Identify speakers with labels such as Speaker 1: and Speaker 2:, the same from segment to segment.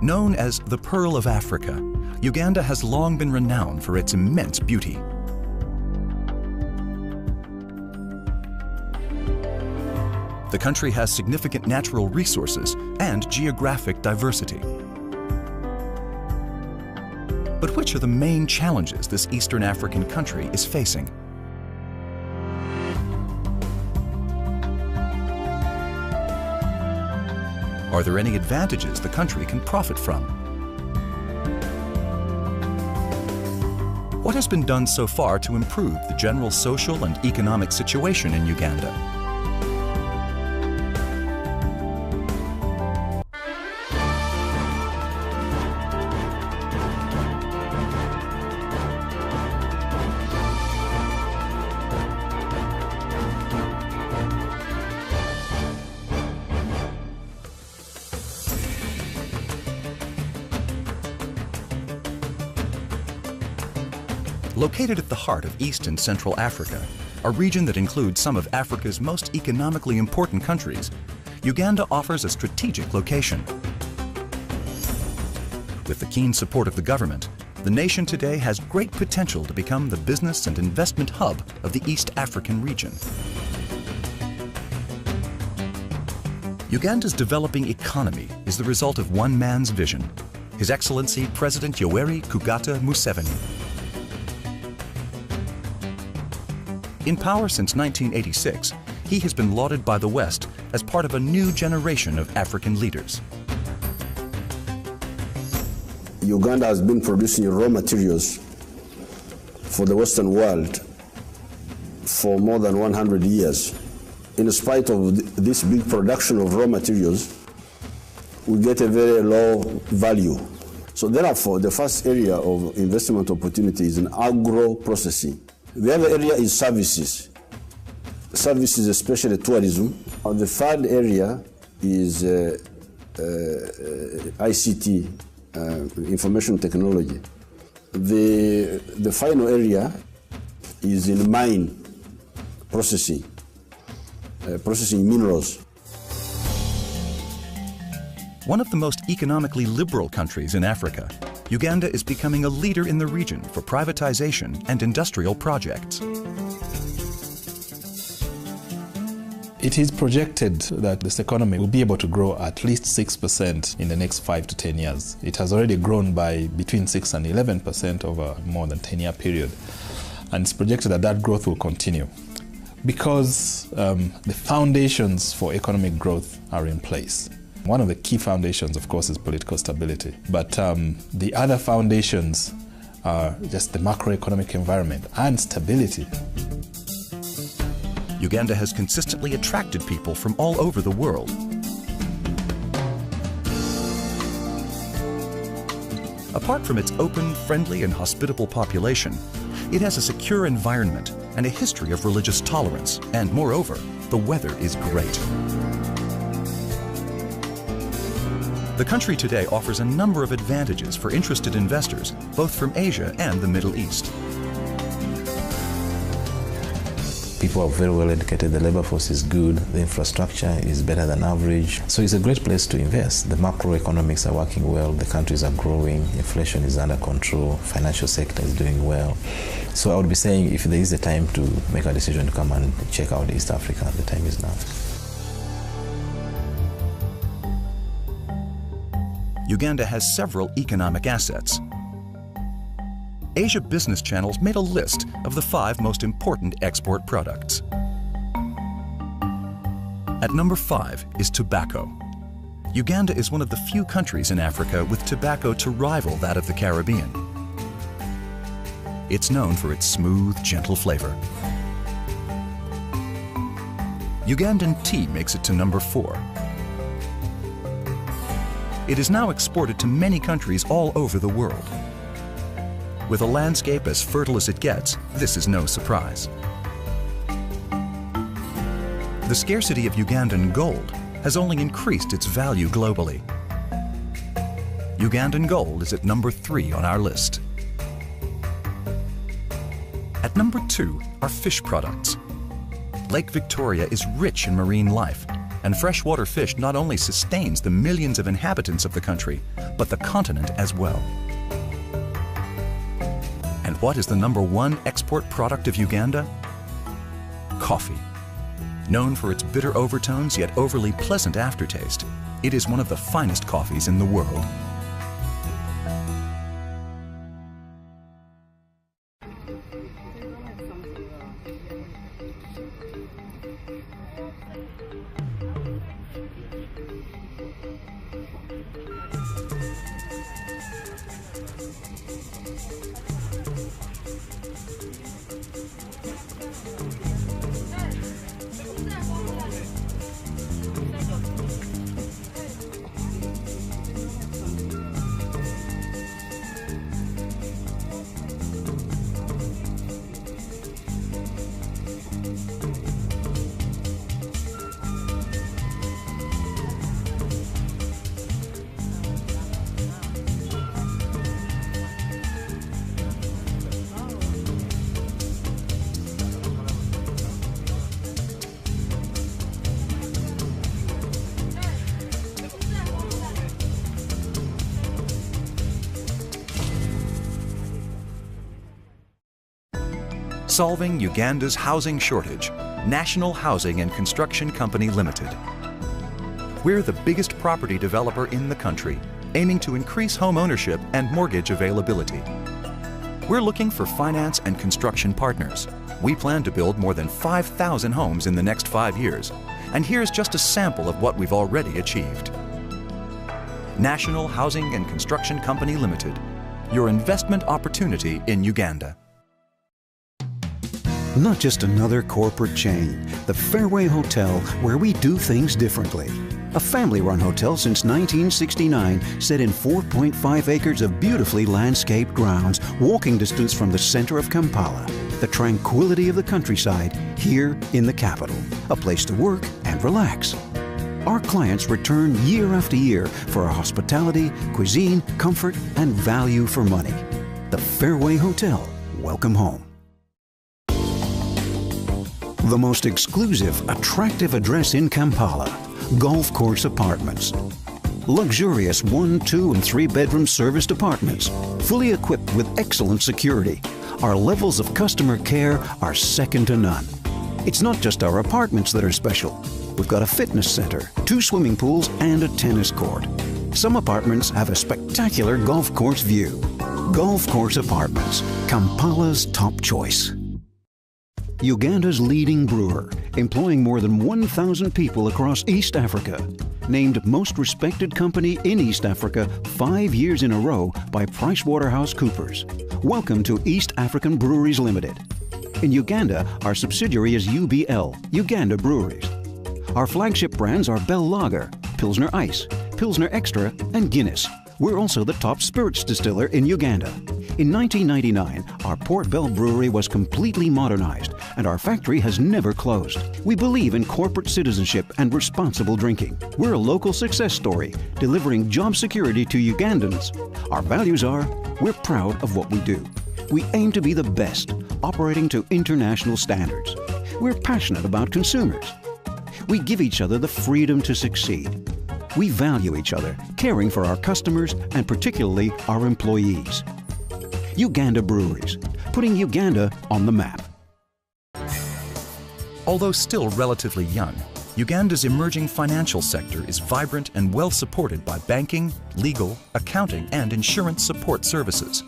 Speaker 1: Known as the Pearl of Africa, Uganda has long been renowned for its immense beauty. The country has significant natural resources and geographic diversity. But which are the main challenges this Eastern African country is facing? Are there any advantages the country can profit from? What has been done so far to improve the general social and economic situation in Uganda? Located at the heart of East and Central Africa, a region that includes some of Africa's most economically important countries, Uganda offers a strategic location. With the keen support of the government, the nation today has great potential to become the business and investment hub of the East African region. Uganda's developing economy is the result of one man's vision, His Excellency President Yoweri Kugata Museveni. In power since 1986, he has been lauded by the West as part of a new generation of African leaders.
Speaker 2: Uganda has been producing raw materials for the Western world for more than 100 years. In spite of this big production of raw materials, we get a very low value. So therefore, the first area of investment opportunity is in agro-processing. The other area is services. Services, especially tourism. The third area is ICT, information technology. The final area is in mine processing, processing minerals.
Speaker 1: One of the most economically liberal countries in Africa, Uganda is becoming a leader in the region for privatization and industrial projects.
Speaker 3: It is projected that this economy will be able to grow at least 6% in the next 5 to 10 years. It has already grown by between 6 and 11% over more than 10-year period. And it's projected that that growth will continue because the foundations for economic growth are in place. One of the key foundations, of course, is political stability. But the other foundations are just the macroeconomic environment and stability.
Speaker 1: Uganda has consistently attracted people from all over the world. Apart from its open, friendly, and hospitable population, it has a secure environment and a history of religious tolerance, and moreover, the weather is great. The country today offers a number of advantages for interested investors, both from Asia and the Middle East.
Speaker 4: People are very well educated, the labor force is good, the infrastructure is better than average. So it's a great place to invest. The macroeconomics are working well, the countries are growing, inflation is under control, financial sector is doing well. So I would be saying if there is a time to make a decision to come and check out East Africa, the time is now.
Speaker 1: Uganda has several economic assets. Asia Business Channels made a list of the 5 most important export products. At number 5 is tobacco. Uganda is one of the few countries in Africa with tobacco to rival that of the Caribbean. It's known for its smooth, gentle flavor. Ugandan tea makes it to number 4. It is now exported to many countries all over the world. With a landscape as fertile as it gets, this is no surprise. The scarcity of Ugandan gold has only increased its value globally. Ugandan gold is at number 3 on our list. At number 2 are fish products. Lake Victoria is rich in marine life, And freshwater fish not only sustains the millions of inhabitants of the country, but the continent as well. And what is the #1 export product of Uganda? Coffee. Known for its bitter overtones yet overly pleasant aftertaste, it is one of the finest coffees in the world. Solving Uganda's housing shortage, National Housing and Construction Company Limited. We're the biggest property developer in the country, aiming to increase home ownership and mortgage availability. We're looking for finance and construction partners. We plan to build more than 5,000 homes in the next 5 years, and here's just a sample of what we've already achieved. National Housing and Construction Company Limited, your investment opportunity in Uganda.
Speaker 5: Not just another corporate chain, the Fairway Hotel, where we do things differently. A family-run hotel since 1969, set in 4.5 acres of beautifully landscaped grounds, walking distance from the center of Kampala. The tranquility of the countryside here in the capital, a place to work and relax. Our clients return year after year for our hospitality, cuisine, comfort, and value for money. The Fairway Hotel, welcome home. The most exclusive, attractive address in Kampala, Golf Course Apartments. Luxurious 1, 2, and 3 bedroom serviced apartments, fully equipped with excellent security. Our levels of customer care are second to none. It's not just our apartments that are special. We've got a fitness center, 2 swimming pools, and a tennis court. Some apartments have a spectacular golf course view. Golf Course Apartments, Kampala's top choice. Uganda's leading brewer, employing more than 1,000 people across East Africa. Named most respected company in East Africa 5 years in a row by PricewaterhouseCoopers. Welcome to East African Breweries Limited. In Uganda, our subsidiary is UBL, Uganda Breweries. Our flagship brands are Bell Lager, Pilsner Ice, Pilsner Extra, and Guinness. We're also the top spirits distiller in Uganda. In 1999, our Port Bell Brewery was completely modernized, and our factory has never closed. We believe in corporate citizenship and responsible drinking. We're a local success story, delivering job security to Ugandans. Our values are, we're proud of what we do. We aim to be the best, operating to international standards. We're passionate about consumers. We give each other the freedom to succeed. We value each other, caring for our customers and particularly our employees. Uganda Breweries, putting Uganda on the map.
Speaker 1: Although still relatively young, Uganda's emerging financial sector is vibrant and well supported by banking, legal, accounting, and insurance support services.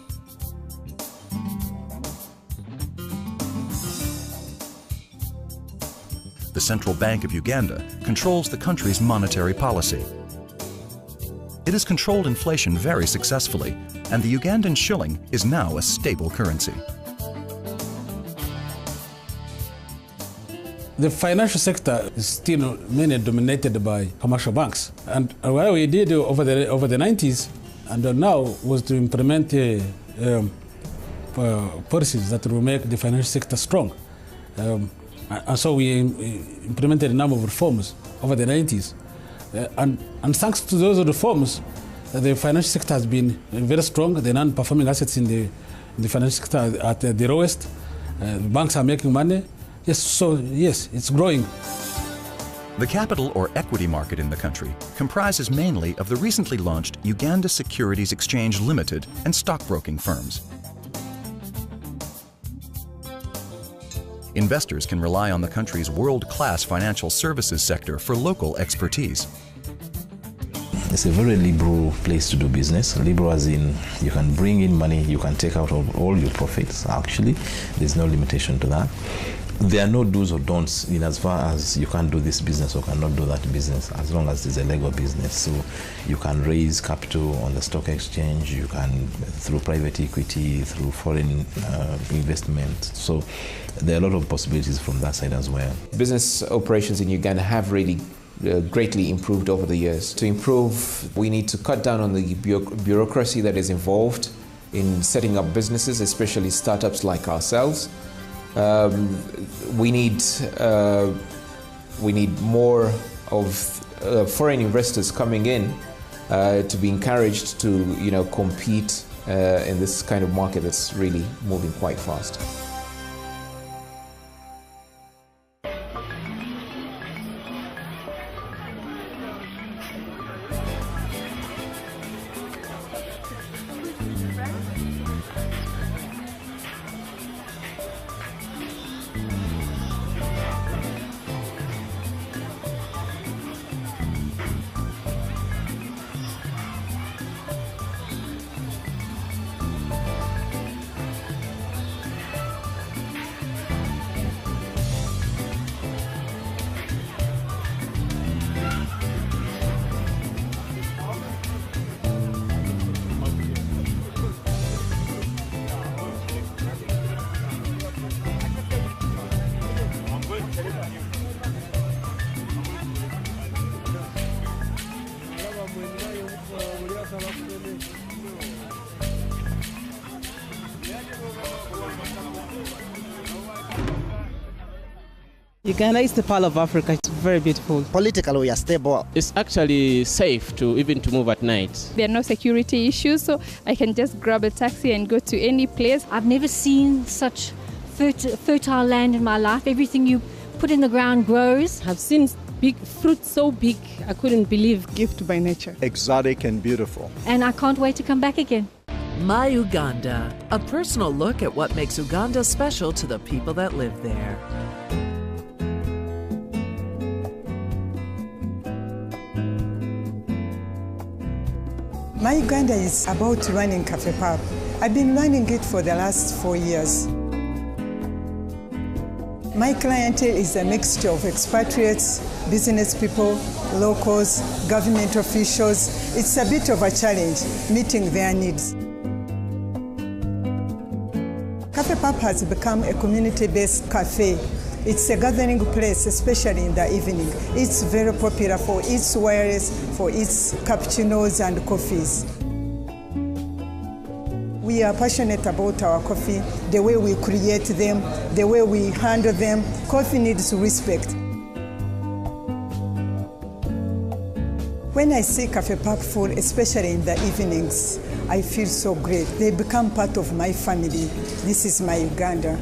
Speaker 1: The Central Bank of Uganda controls the country's monetary policy. It has controlled inflation very successfully, and the Ugandan shilling is now a stable currency.
Speaker 6: The financial sector is still mainly dominated by commercial banks. And what we did over the 90s and now was to implement policies that will make the financial sector strong. And so we implemented a number of reforms over the 90s. And thanks to those reforms, the financial sector has been very strong. The non-performing assets in the financial sector are at the lowest. Banks are making money. Yes, so yes, it's growing.
Speaker 1: The capital or equity market in the country comprises mainly of the recently launched Uganda Securities Exchange Limited and stockbroking firms. Investors can rely on the country's world-class financial services sector for local expertise.
Speaker 4: It's a very liberal place to do business. Liberal as in you can bring in money, you can take out all your profits. Actually, there's no limitation to that. There are no do's or don'ts in as far as you can't do this business or cannot do that business, as long as it's a legal business. So you can raise capital on the stock exchange, you can through private equity, through foreign investment. So there are a lot of possibilities from that side as well.
Speaker 7: Business operations in Uganda have really greatly improved over the years. To improve, we need to cut down on the bureaucracy that is involved in setting up businesses, especially startups like ourselves. We need more of foreign investors coming in to be encouraged to compete in this kind of market that's really moving quite fast.
Speaker 8: Uganda is the pearl of Africa. It's very beautiful.
Speaker 9: Politically, we are stable.
Speaker 10: It's actually safe to move at night.
Speaker 11: There are no security issues, so I can just grab a taxi and go to any place.
Speaker 12: I've never seen such fertile land in my life. Everything you put in the ground grows.
Speaker 8: I've seen big fruit so big, I couldn't believe.
Speaker 13: Gift by nature.
Speaker 14: Exotic and beautiful.
Speaker 12: And I can't wait to come back again.
Speaker 15: My Uganda, a personal look at what makes Uganda special to the people that live there.
Speaker 13: My Uganda is about running Cafe Pub. I've been running it for the last 4 years. My clientele is a mixture of expatriates, business people, locals, government officials. It's a bit of a challenge, meeting their needs. Cafe Pub has become a community-based cafe. It's a gathering place, especially in the evening. It's very popular for its wireless, for its cappuccinos and coffees. We are passionate about our coffee, the way we create them, the way we handle them. Coffee needs respect. When I see Cafe Pub full, especially in the evenings, I feel so great. They become part of my family. This is my Uganda.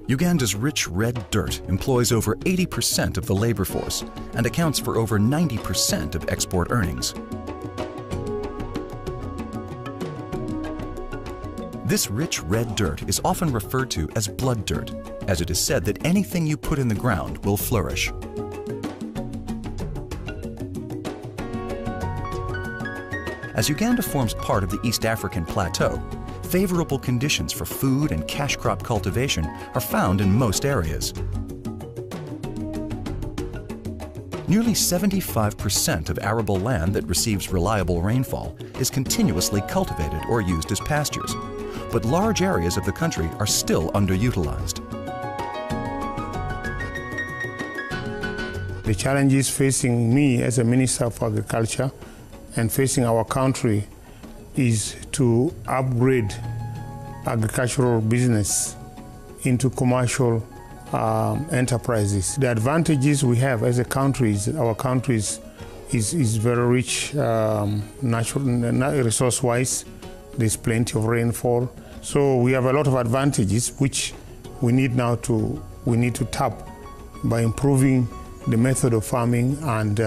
Speaker 1: Uganda's rich red dirt employs over 80% of the labor force and accounts for over 90% of export earnings. This rich red dirt is often referred to as blood dirt, as it is said that anything you put in the ground will flourish. As Uganda forms part of the East African plateau, favorable conditions for food and cash crop cultivation are found in most areas. Nearly 75% of arable land that receives reliable rainfall is continuously cultivated or used as pastures, but large areas of the country are still underutilized.
Speaker 16: The challenges facing me as a Minister of Agriculture and facing our country is to upgrade agricultural business into commercial enterprises. The advantages we have as a country is our country is very rich natural resource-wise. There's plenty of rainfall, So we have a lot of advantages which we need to tap by improving the method of farming and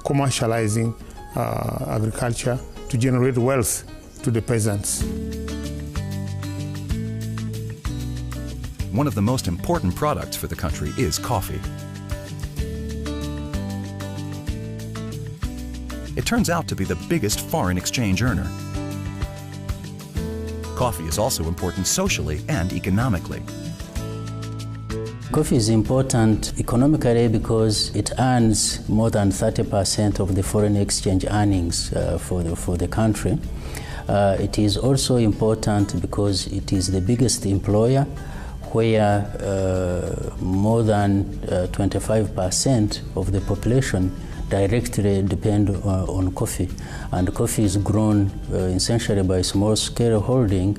Speaker 16: commercializing agriculture to generate wealth to the peasants.
Speaker 1: One of the most important products for the country is coffee. It turns out to be the biggest foreign exchange earner. Coffee is also important socially and economically.
Speaker 9: Coffee is important economically because it earns more than 30% of the foreign exchange earnings for the country. It is also important because it is the biggest employer, where more than 25% of the population directly depend on coffee, and coffee is grown essentially by small-scale holding,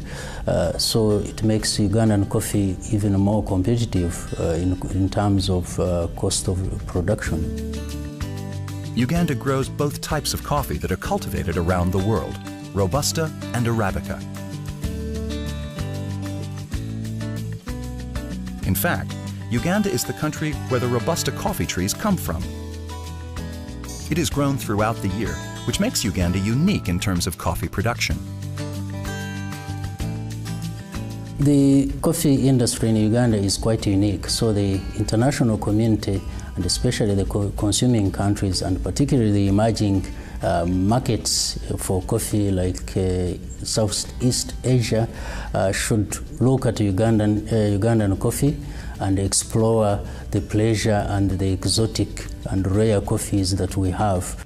Speaker 9: so it makes Ugandan coffee even more competitive in terms of cost of production.
Speaker 1: Uganda grows both types of coffee that are cultivated around the world, Robusta and Arabica. In fact, Uganda is the country where the Robusta coffee trees come from. It is grown throughout the year, which makes Uganda unique in terms of coffee production.
Speaker 9: The coffee industry in Uganda is quite unique, so the international community, and especially the consuming countries, and particularly the emerging markets for coffee like Southeast Asia, should look at Ugandan coffee and explore the pleasure and the exotic and rare coffees that we have.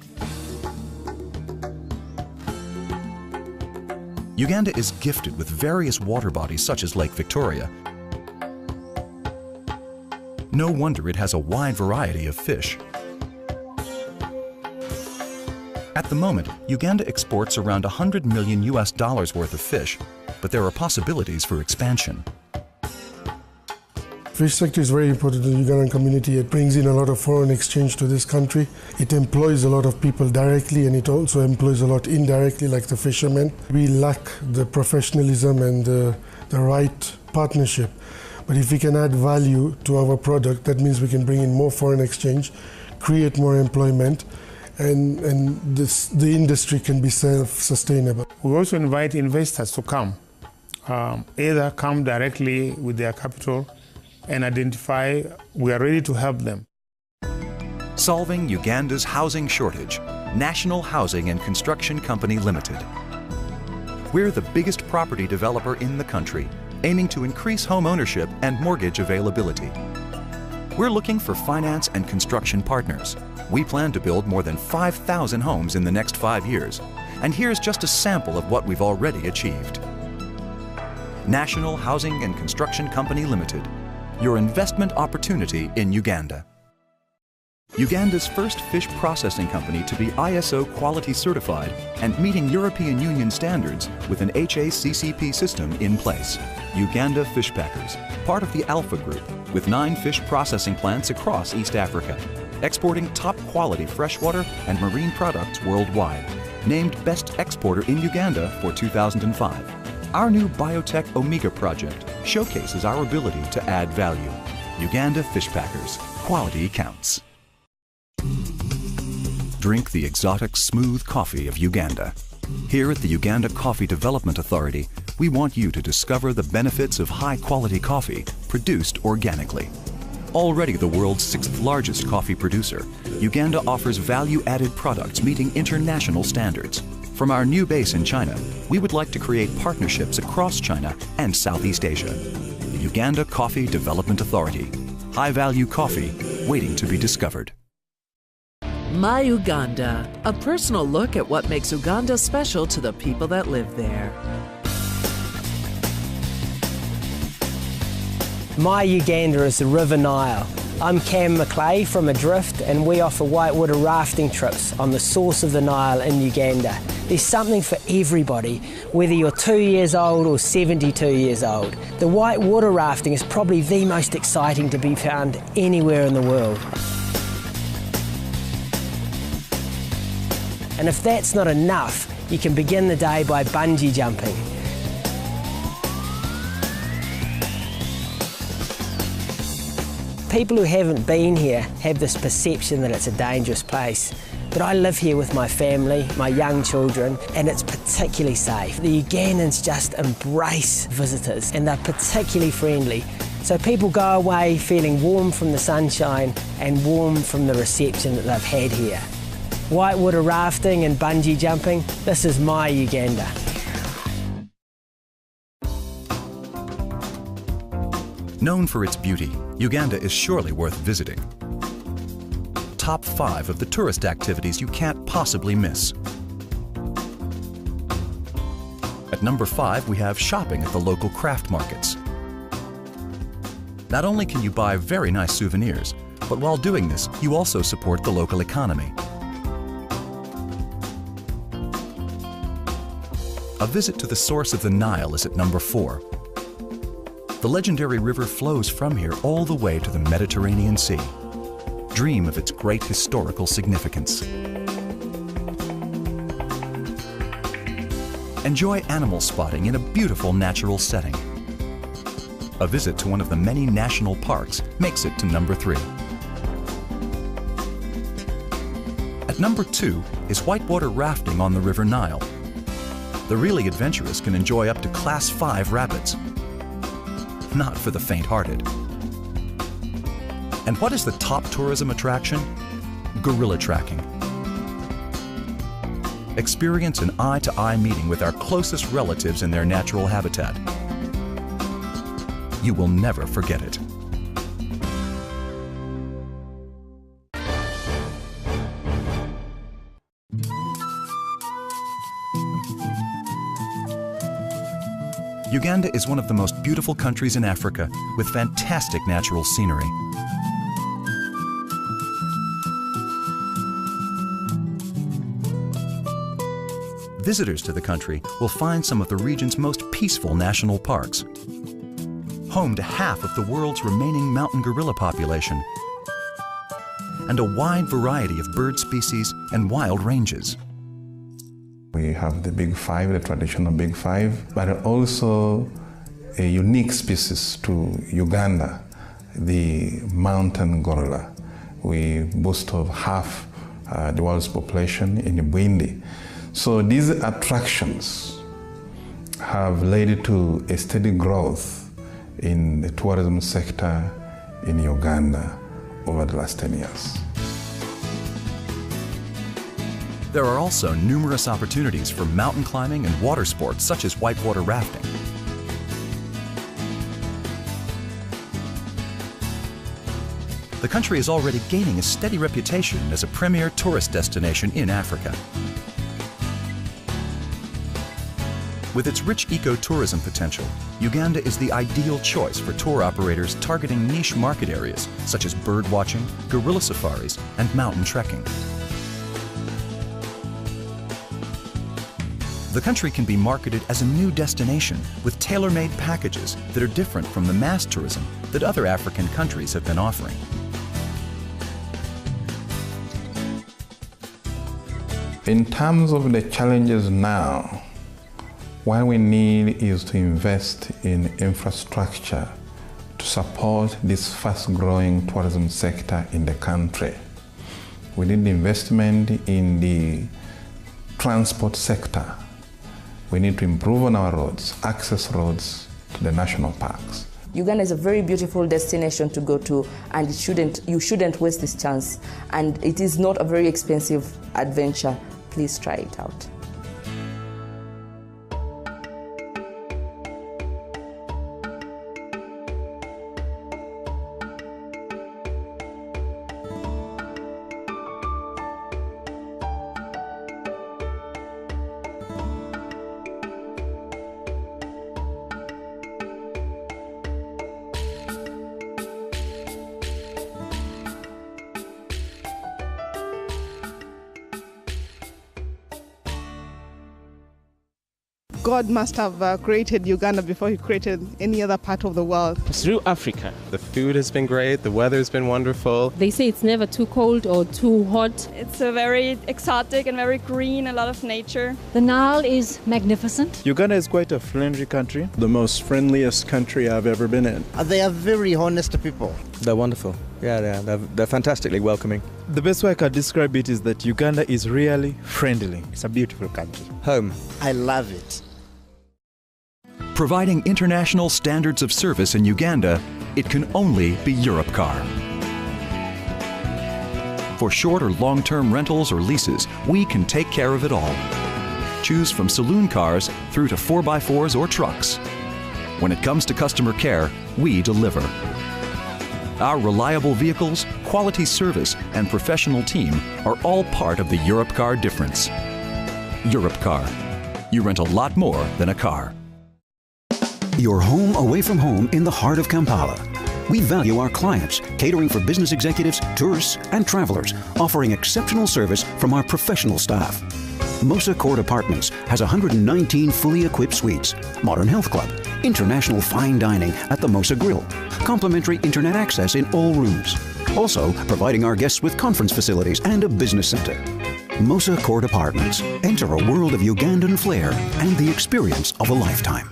Speaker 1: Uganda is gifted with various water bodies such as Lake Victoria. No wonder it has a wide variety of fish. At the moment, Uganda exports around $100 million worth of fish, but there are possibilities for expansion.
Speaker 14: Fish sector is very important to the Ugandan community. It brings in a lot of foreign exchange to this country. It employs a lot of people directly, and it also employs a lot indirectly, like the fishermen. We lack the professionalism and the right partnership. But if we can add value to our product, that means we can bring in more foreign exchange, create more employment, and the industry can be self-sustainable.
Speaker 16: We also invite investors to come, either come directly with their capital and identify, we are ready to help them.
Speaker 1: Solving Uganda's housing shortage, National Housing and Construction Company Limited. We're the biggest property developer in the country, aiming to increase home ownership and mortgage availability. We're looking for finance and construction partners. We plan to build more than 5,000 homes in the next 5 years, and here's just a sample of what we've already achieved. National Housing and Construction Company Limited, your investment opportunity in Uganda. Uganda's first fish processing company to be ISO quality certified and meeting European Union standards with an HACCP system in place. Uganda Fish Packers, part of the Alpha Group, with 9 fish processing plants across East Africa, exporting top quality freshwater and marine products worldwide. Named Best Exporter in Uganda for 2005. Our new Biotech Omega project showcases our ability to add value. Uganda Fish Packers, quality counts. Drink the exotic, smooth coffee of Uganda. Here at the Uganda Coffee Development Authority, we want you to discover the benefits of high-quality coffee produced organically. Already the world's 6th largest coffee producer, Uganda offers value-added products meeting international standards. From our new base in China, we would like to create partnerships across China and Southeast Asia. The Uganda Coffee Development Authority. High-value coffee waiting to be discovered.
Speaker 15: My Uganda, a personal look at what makes Uganda special to the people that live there.
Speaker 17: My Uganda is the River Nile. I'm Cam McClay from Adrift, and we offer whitewater rafting trips on the source of the Nile in Uganda. There's something for everybody, whether you're 2 years old or 72 years old. The whitewater rafting is probably the most exciting to be found anywhere in the world. And if that's not enough, you can begin the day by bungee jumping. People who haven't been here have this perception that it's a dangerous place. But I live here with my family, my young children, and it's particularly safe. The Ugandans just embrace visitors and they're particularly friendly. So people go away feeling warm from the sunshine and warm from the reception that they've had here. Whitewater rafting and bungee jumping, this is my Uganda.
Speaker 1: Known for its beauty, Uganda is surely worth visiting. Top 5 of the tourist activities you can't possibly miss. At number 5, we have shopping at the local craft markets. Not only can you buy very nice souvenirs, but while doing this, you also support the local economy. A visit to the source of the Nile is at number 4. The legendary river flows from here all the way to the Mediterranean Sea. Dream of its great historical significance. Enjoy animal spotting in a beautiful natural setting. A visit to one of the many national parks makes it to number 3. At number 2 is whitewater rafting on the River Nile. The really adventurous can enjoy up to Class 5 rapids. Not for the faint-hearted. And what is the top tourism attraction? Gorilla tracking. Experience an eye-to-eye meeting with our closest relatives in their natural habitat. You will never forget it. Uganda is one of the most beautiful countries in Africa with fantastic natural scenery. Visitors to the country will find some of the region's most peaceful national parks, home to half of the world's remaining mountain gorilla population, and a wide variety of bird species and wild ranges.
Speaker 18: We have the Big Five, the traditional Big Five, but also a unique species to Uganda, the mountain gorilla. We boast of half the world's population in Burundi. So these attractions have led to a steady growth in the tourism sector in Uganda over the last 10 years.
Speaker 1: There are also numerous opportunities for mountain climbing and water sports such as whitewater rafting. The country is already gaining a steady reputation as a premier tourist destination in Africa. With its rich ecotourism potential, Uganda is the ideal choice for tour operators targeting niche market areas such as bird watching, gorilla safaris, and mountain trekking. The country can be marketed as a new destination with tailor-made packages that are different from the mass tourism that other African countries have been offering.
Speaker 18: In terms of the challenges now, what we need is to invest in infrastructure to support this fast-growing tourism sector in the country. We need investment in the transport sector. We need to improve on our roads, access roads to the national parks.
Speaker 19: Uganda is a very beautiful destination to go to, and you shouldn't waste this chance. And it is not a very expensive adventure. Please try it out.
Speaker 8: God must have created Uganda before he created any other part of the world.
Speaker 10: Through Africa.
Speaker 20: The food has been great, the weather's been wonderful.
Speaker 21: They say it's never too cold or too hot.
Speaker 22: It's a very exotic and very green, a lot of nature.
Speaker 12: The Nile is magnificent.
Speaker 23: Uganda is quite a friendly country, the most friendliest country I've ever been in.
Speaker 24: They are very honest people.
Speaker 23: They're wonderful. Yeah, they're fantastically welcoming. The best way I could describe it is that Uganda is really friendly. It's a beautiful country. Home.
Speaker 24: I love it.
Speaker 1: Providing international standards of service in Uganda, it can only be Europcar. For short or long-term rentals or leases, we can take care of it all. Choose from saloon cars through to 4x4s or trucks. When it comes to customer care, we deliver. Our reliable vehicles, quality service, and professional team are all part of the Europcar difference. Europcar. You rent a lot more than a car.
Speaker 5: Your home away from home in the heart of Kampala. We value our clients, catering for business executives, tourists, and travelers, offering exceptional service from our professional staff. Mosa Court Apartments has 119 fully equipped suites, modern health club, international fine dining at the Mosa Grill, complimentary internet access in all rooms. Also, providing our guests with conference facilities and a business center. Mosa Court Apartments. Enter a world of Ugandan flair and the experience of a lifetime.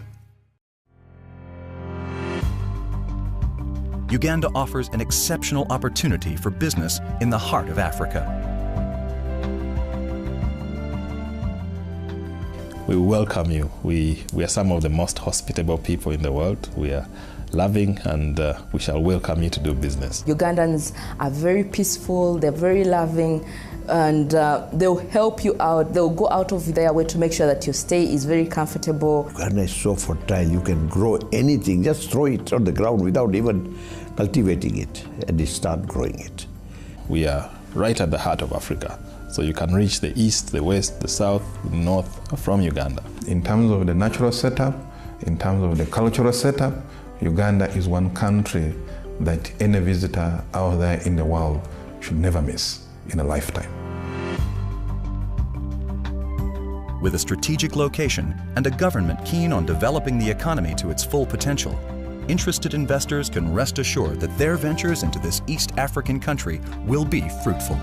Speaker 1: Uganda offers an exceptional opportunity for business in the heart of Africa.
Speaker 3: We welcome you. We are some of the most hospitable people in the world. We are loving, and we shall welcome you to do business.
Speaker 19: Ugandans are very peaceful, they're very loving, and they'll help you out. They'll go out of their way to make sure that your stay is very comfortable.
Speaker 25: Uganda is so fertile, you can grow anything, just throw it on the ground without even cultivating it, and you start growing it.
Speaker 3: We are right at the heart of Africa. So you can reach the east, the west, the south, the north from Uganda.
Speaker 18: In terms of the natural setup, in terms of the cultural setup, Uganda is one country that any visitor out there in the world should never miss in a lifetime.
Speaker 1: With a strategic location and a government keen on developing the economy to its full potential, interested investors can rest assured that their ventures into this East African country will be fruitful.